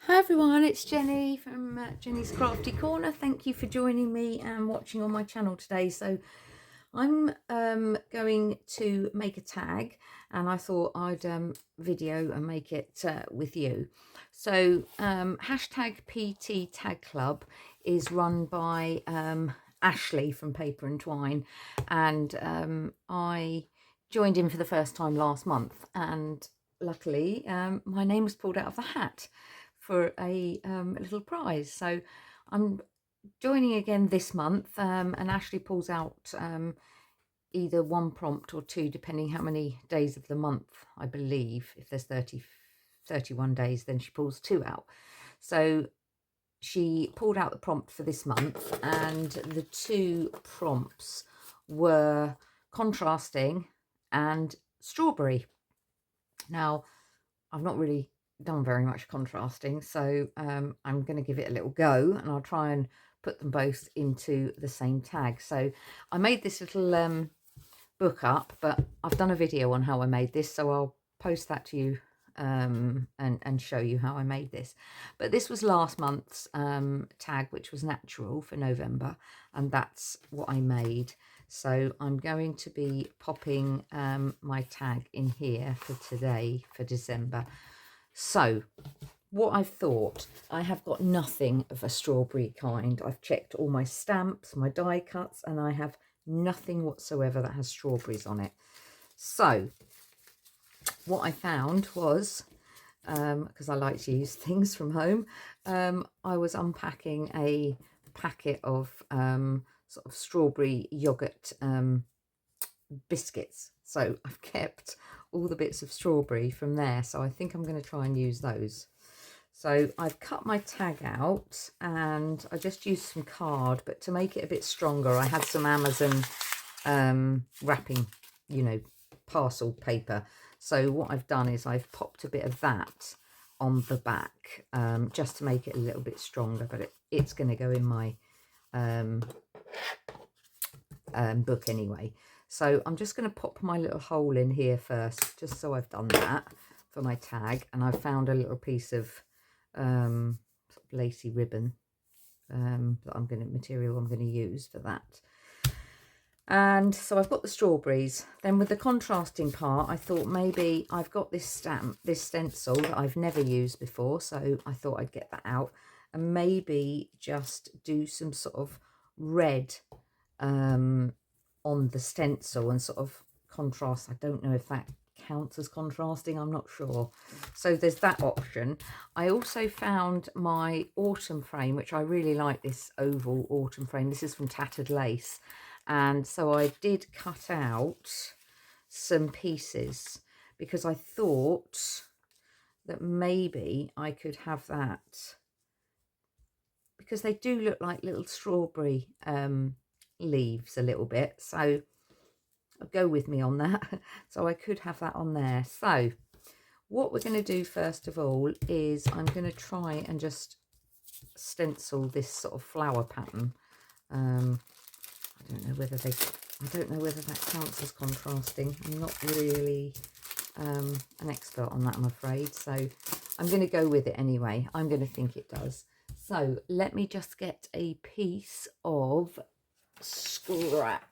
Hi everyone, it's Jenny from Jenny's Crafty Corner. Thank you for joining me and watching on my channel today. So I'm going to make a tag, and I thought I'd video and make it with you. So hashtag PT Tag Club is run by Ashley from Paper and Twine, and I joined in for the first time last month, and luckily my name was pulled out of the hat for a little prize. So I'm joining again this month, and Ashley pulls out either one prompt or two, depending how many days of the month, I believe. If there's 31 days, then she pulls two out. So she pulled out the prompt for this month, and the two prompts were contrasting and strawberry. Now, I've not really done very much contrasting, so I'm going to give it a little go, and I'll try and put them both into the same tag. So I made this little book up, but I've done a video on how I made this, so I'll post that to you and show you how I made this. But this was last month's tag, which was natural for November, and that's what I made. So I'm going to be popping my tag in here for today, for December. So what I've thought, I have got nothing of a strawberry kind. I've checked all my stamps, my die cuts, and I have nothing whatsoever that has strawberries on it. So what I found was, because I like to use things from home, I was unpacking a packet of sort of strawberry yogurt biscuits. So I've kept all the bits of strawberry from there. So I think I'm going to try and use those. So I've cut my tag out, and I just used some card, but to make it a bit stronger, I had some Amazon wrapping, parcel paper. So what I've done is I've popped a bit of that on the back, just to make it a little bit stronger, but it's going to go in my book anyway. So I'm just going to pop my little hole in here first, just so I've done that for my tag. And I've found a little piece of sort of lacy ribbon material I'm going to use for that. And so I've got the strawberries. Then with the contrasting part, I thought maybe I've got this stencil that I've never used before, so I thought I'd get that out and maybe just do some sort of red on the stencil and sort of contrast. I don't know if that counts as contrasting, I'm not sure. So there's that option. I also found my autumn frame, which I really like, this oval autumn frame. This is from Tattered Lace, and so I did cut out some pieces because I thought that maybe I could have that, because they do look like little strawberry leaves a little bit. So go with me on that. So I could have that on there. So what we're going to do first of all is I'm going to try and just stencil this sort of flower pattern. I don't know whether that counts as contrasting. I'm not really an expert on that, I'm afraid. So I'm going to go with it anyway. I'm going to think it does. So let me just get a piece of scrap.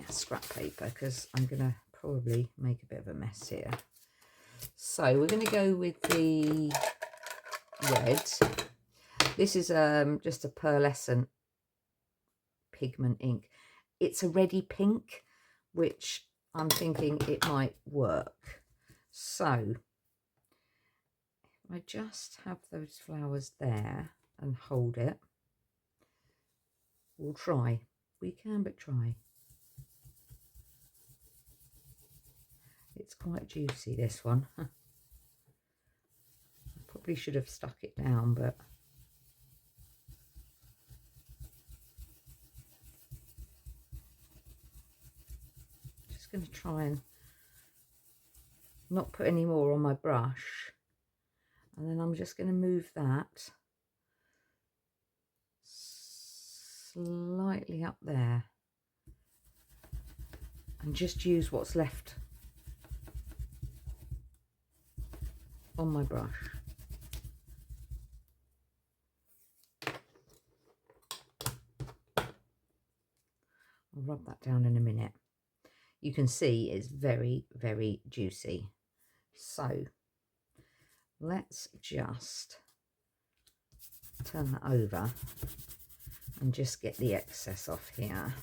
Scrap paper, because I'm going to probably make a bit of a mess here. So we're going to go with the red. This is just a pearlescent pigment ink. It's a reddy pink, which I'm thinking it might work. So I just have those flowers there and hold it. We'll try. We can but try. It's quite juicy, this one. I probably should have stuck it down, but just going to try and not put any more on my brush. And then I'm just going to move that slightly up there and just use what's left on my brush. I'll rub that down in a minute. You can see it's very, very juicy. So let's just turn that over and just get the excess off here.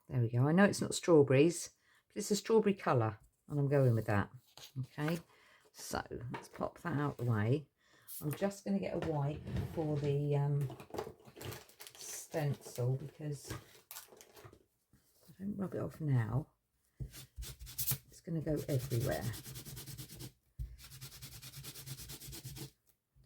There we go. I know it's not strawberries, but it's a strawberry colour, and I'm going with that. Okay, so let's pop that out the way. I'm just going to get a wipe for the stencil, because if I don't rub it off now, it's going to go everywhere.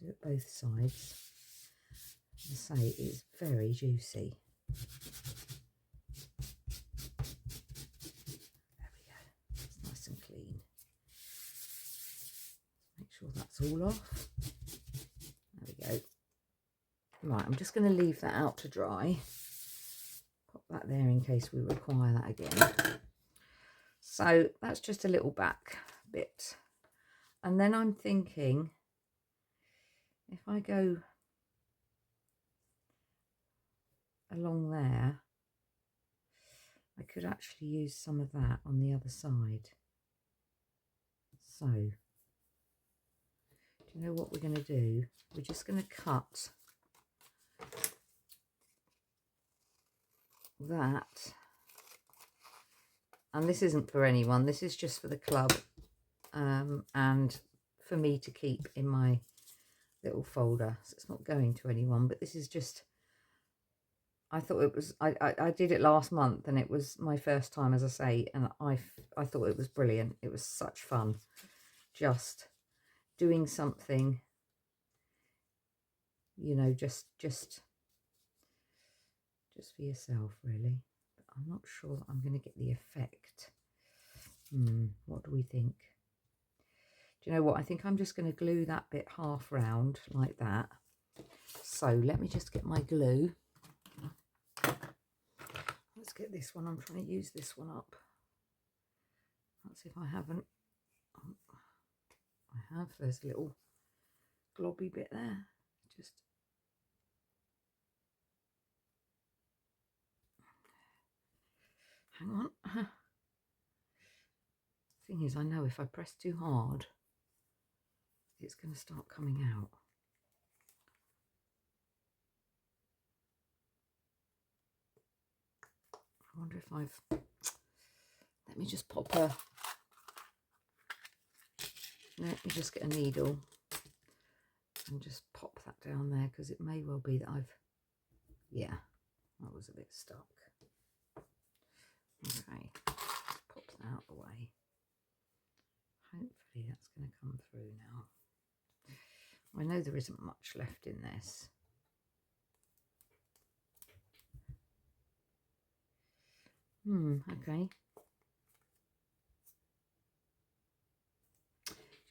Do it both sides. As I say, it's very juicy. There we go. It's nice and clean. Make sure that's all off. There we go. Right, I'm just going to leave that out to dry. Pop that there in case we require that again. So that's just a little back bit. And then I'm thinking, if I go along there, I could actually use some of that on the other side. So, do you know what we're going to do? We're just going to cut that. And this isn't for anyone, this is just for the club, and for me to keep in my little folder. So it's not going to anyone, but this is just, I thought it was, I did it last month, and it was my first time, as I say, and I thought it was brilliant. It was such fun, just doing something, you know, just for yourself, really. But I'm not sure that I'm going to get the effect. What do we think? Do you know what? I think I'm just going to glue that bit half round like that. So let me just get my glue. Let's get this one. I'm trying to use this one up. Let's see if I haven't. I have. There's a little globby bit there. Just hang on. Thing is, I know if I press too hard, it's going to start coming out. I wonder if I've, let me just pop a, let me just get a needle and just pop that down there, because it may well be that I've, yeah, that was a bit stuck. Okay, let's pop that out of the way. Hopefully that's going to come through now. I know there isn't much left in this. Okay.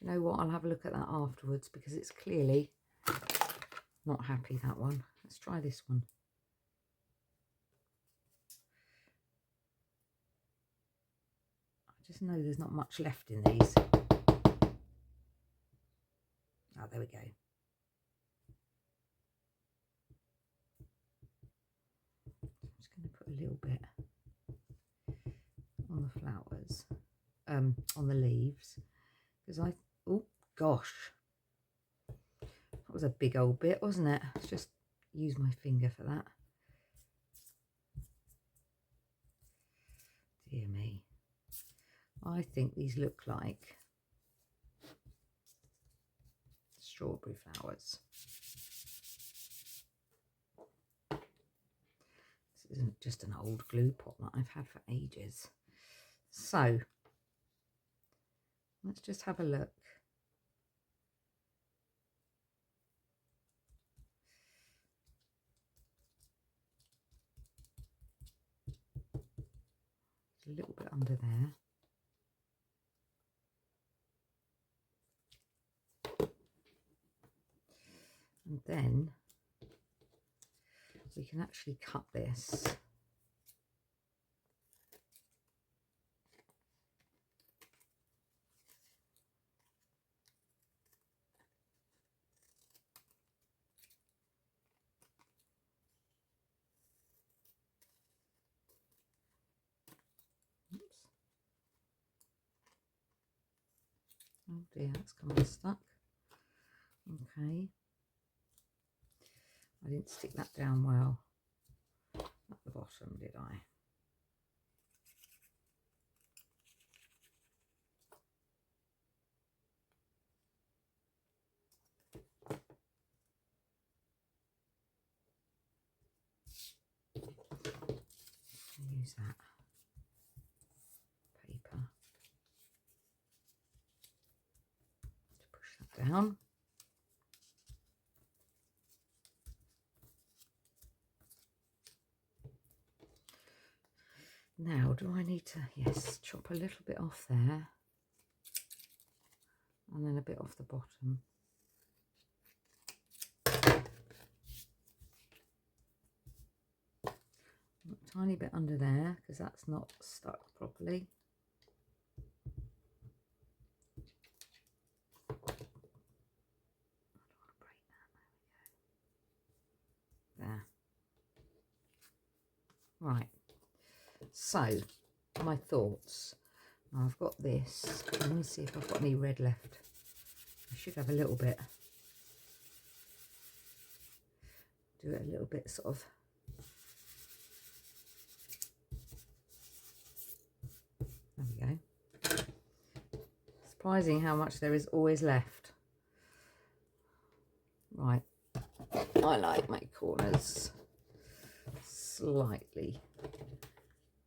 You know what? I'll have a look at that afterwards, because it's clearly not happy, that one. Let's try this one. I just know there's not much left in these. Oh, there we go. I'm just going to put a little bit on the flowers, on the leaves, because oh gosh, that was a big old bit, wasn't it? Let's just use my finger for that. Dear me. I think these look like strawberry flowers. This isn't just an old glue pot that I've had for ages. So let's just have a look. A little bit under there. And then we can actually cut this Oh dear, that's come unstuck. Okay. I didn't stick that down well at the bottom, did I? Use that paper to push that down. Now, do I need to, yes, chop a little bit off there and then a bit off the bottom. A tiny bit under there because that's not stuck properly. I don't want to break that. There we go. There. Right. So, my thoughts. Now I've got this. Let me see if I've got any red left. I should have a little bit. Do it a little bit sort of. There we go. Surprising how much there is always left. Right. I like my corners slightly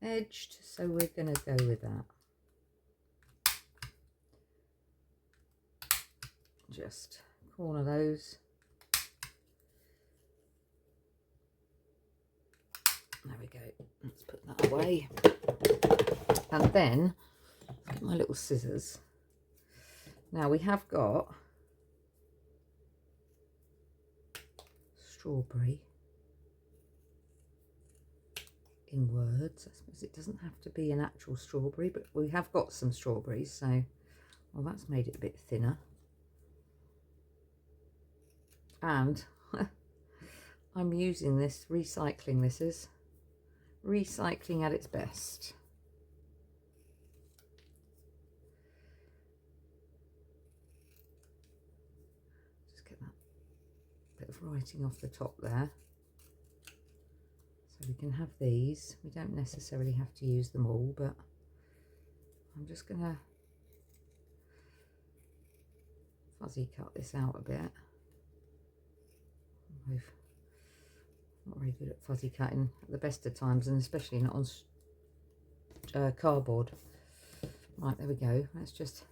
edged, so we're going to go with that. Just corner those. There we go. Let's put that away. And then get my little scissors. Now we have got strawberry in words. I suppose it doesn't have to be an actual strawberry, but we have got some strawberries, so well, that's made it a bit thinner. And I'm using this, recycling. This is recycling at its best. Just get that bit of writing off the top there. So we can have these. We don't necessarily have to use them all, but I'm just going to fuzzy cut this out a bit. I'm not very good at fuzzy cutting at the best of times, and especially not on cardboard. Right, there we go. Let's just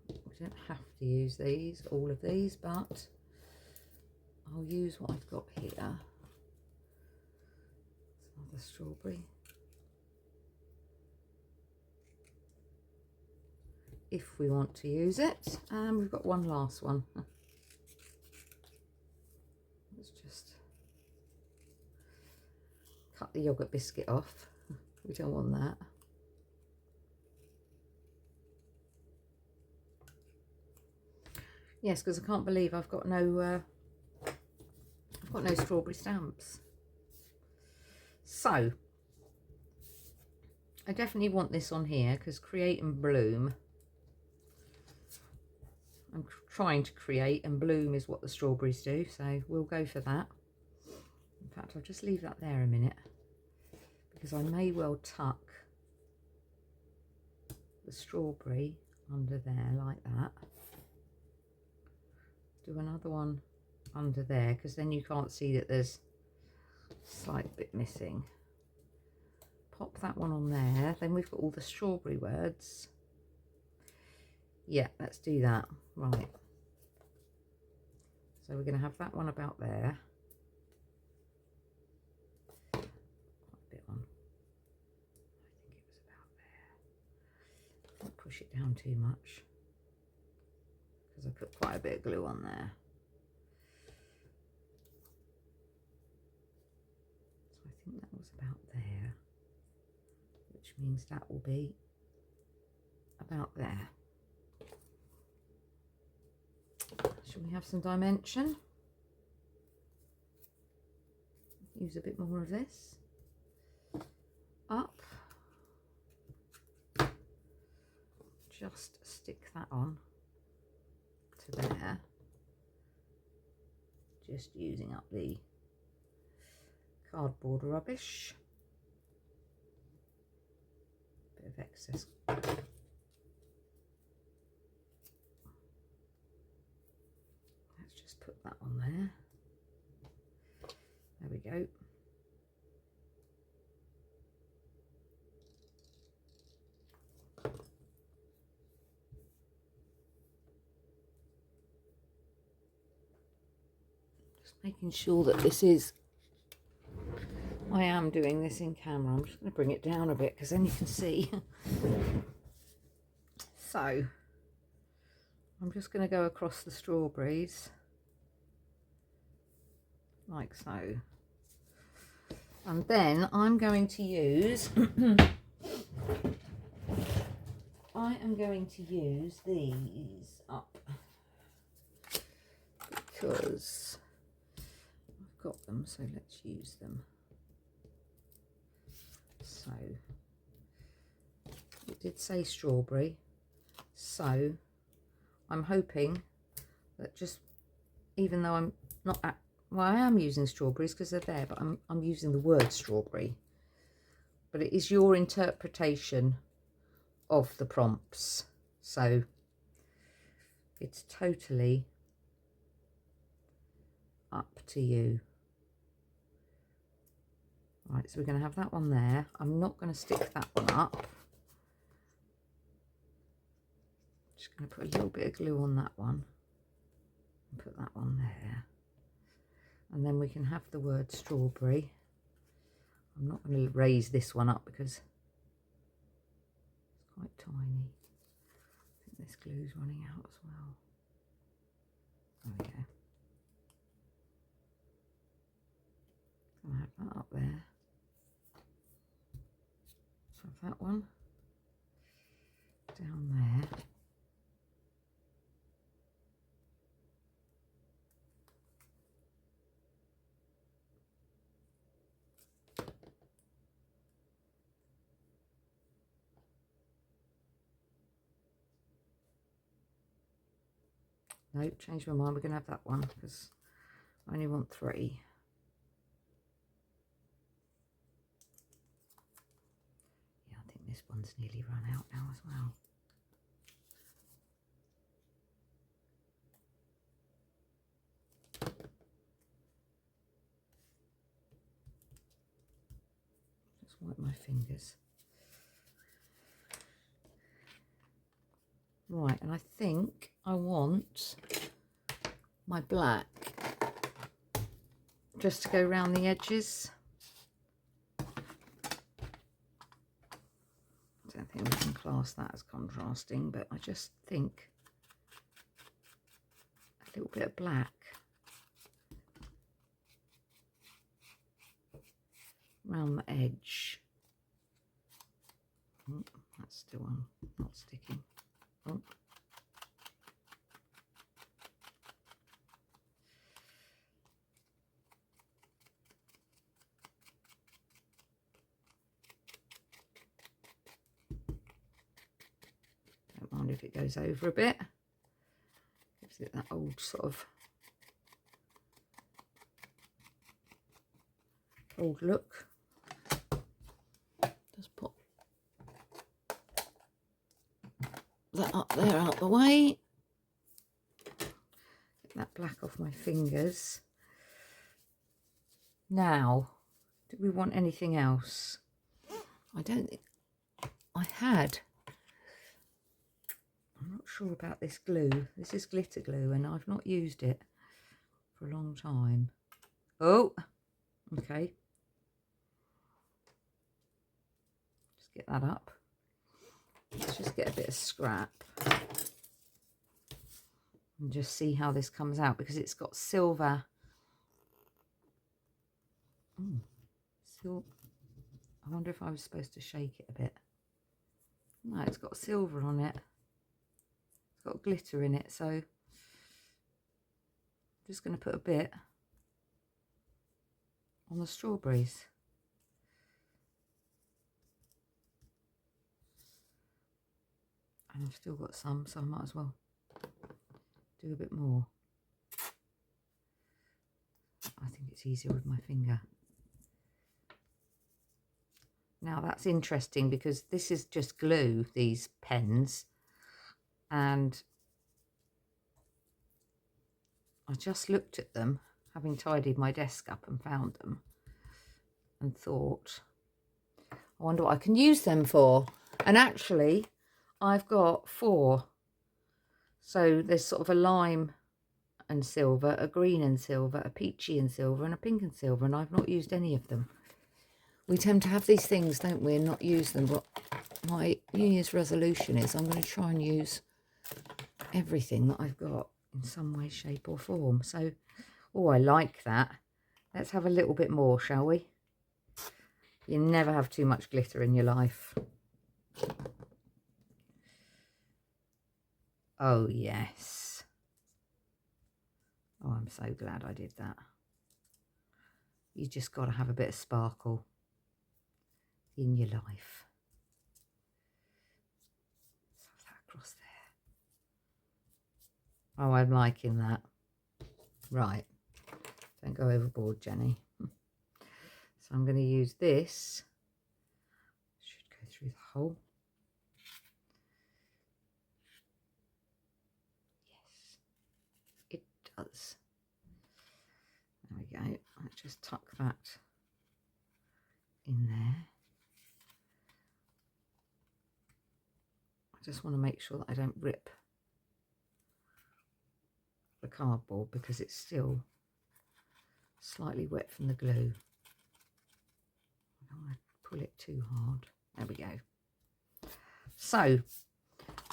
we don't have to use these, all of these, but I'll use what I've got here. Another strawberry. If we want to use it. And we've got one last one. Let's just cut the yogurt biscuit off. We don't want that. Yes, because I can't believe I've got no strawberry stamps. So I definitely want this on here because create and bloom. I'm trying to create, and bloom is what the strawberries do, so we'll go for that. In fact, I'll just leave that there a minute because I may well tuck the strawberry under there like that. Do another one under there because then you can't see that there's a slight bit missing. Pop that one on there. Then we've got all the strawberry words. Yeah, let's do that. Right. So we're going to have that one about there. Quite a bit on. I think it was about there. Don't push it down too much because I put quite a bit of glue on there. So I think that was about there, which means that will be about there. Should we have some dimension? Use a bit more of this. Up. Just stick that on to there. Just using up the cardboard rubbish. Bit of excess. Let's just put that on there. There we go. Making sure that this is, I am doing this in camera. I'm just going to bring it down a bit because then you can see. So I'm just going to go across the strawberries like so, and then I'm going to use I am going to use these up because got them, so let's use them. So it did say strawberry, so I'm hoping that, just even though I'm not at, well, I am using strawberries because they're there, but I'm using the word strawberry, but it is your interpretation of the prompts, so it's totally up to you. Right, so we're going to have that one there. I'm not going to stick that one up. Just going to put a little bit of glue on that one and put that one there. And then we can have the word strawberry. I'm not going to raise this one up because it's quite tiny. I think this glue's running out as well. There we go. I'll have that up there. Have that one down there. Nope, change my mind. We're going to have that one because I only want 3. Yeah, I think this one's nearly run out now as well. Just wipe my fingers. Right, and I think I want my black just to go around the edges. I don't think we can class that as contrasting, but I just think a little bit of black around the edge. Oh, that's still on, not sticking. Oh. Don't mind if it goes over a bit. Gives it that old sort of old look. Just put that up there out the way. Get that black off my fingers. Now, do we want anything else? I don't think I had. I'm not sure about this glue. This is glitter glue and I've not used it for a long time. Oh, okay. Just get that up. Let's just get a bit of scrap and just see how this comes out, because it's got silver. I wonder if I was supposed to shake it a bit. No, it's got silver on it. It's got glitter in it, so Just going to put a bit on the strawberries. And I've still got some, so I might as well do a bit more. I think it's easier with my finger. Now that's interesting because this is just glue, these pens, and I just looked at them, having tidied my desk up, and found them and thought, I wonder what I can use them for. And actually I've got 4. So there's sort of a lime and silver, a green and silver, a peachy and silver, and a pink and silver, and I've not used any of them. We tend to have these things, don't we, and not use them. But my New Year's resolution is I'm going to try and use everything that I've got in some way, shape or form. So, oh, I like that. Let's have a little bit more, shall we? You never have too much glitter in your life. Oh, yes. Oh, I'm so glad I did that. You just got to have a bit of sparkle in your life. So that across there. Oh, I'm liking that. Right. Don't go overboard, Jenny. So I'm going to use this. Should go through the hole. Yes, it does. There we go. Let's just tuck that in there. I just want to make sure that I don't rip the cardboard because it's still slightly wet from the glue. I don't want to pull it too hard. There we go. So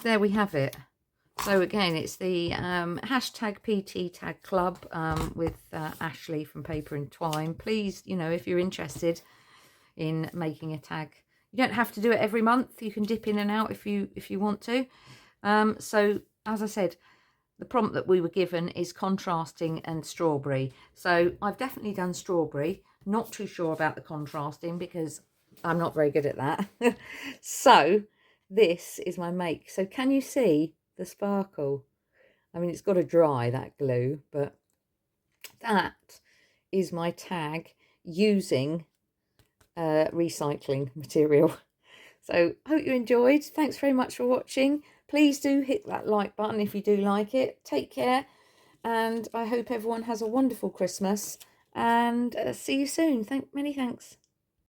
there we have it. So again, it's the hashtag PT Tag Club with Ashley from Paper and Twine. Please, you know, if you're interested in making a tag, you don't have to do it every month. You can dip in and out if you want to. So as I said, the prompt that we were given is contrasting and strawberry. So I've definitely done strawberry. Not too sure about the contrasting because I'm not very good at that. So this is my make. So can you see the sparkle? I mean, it's got to dry, that glue, but that is my tag using recycling material. So hope you enjoyed. Thanks very much for watching. Please do hit that like button if you do like it. Take care, and I hope everyone has a wonderful Christmas, and see you soon. Many thanks.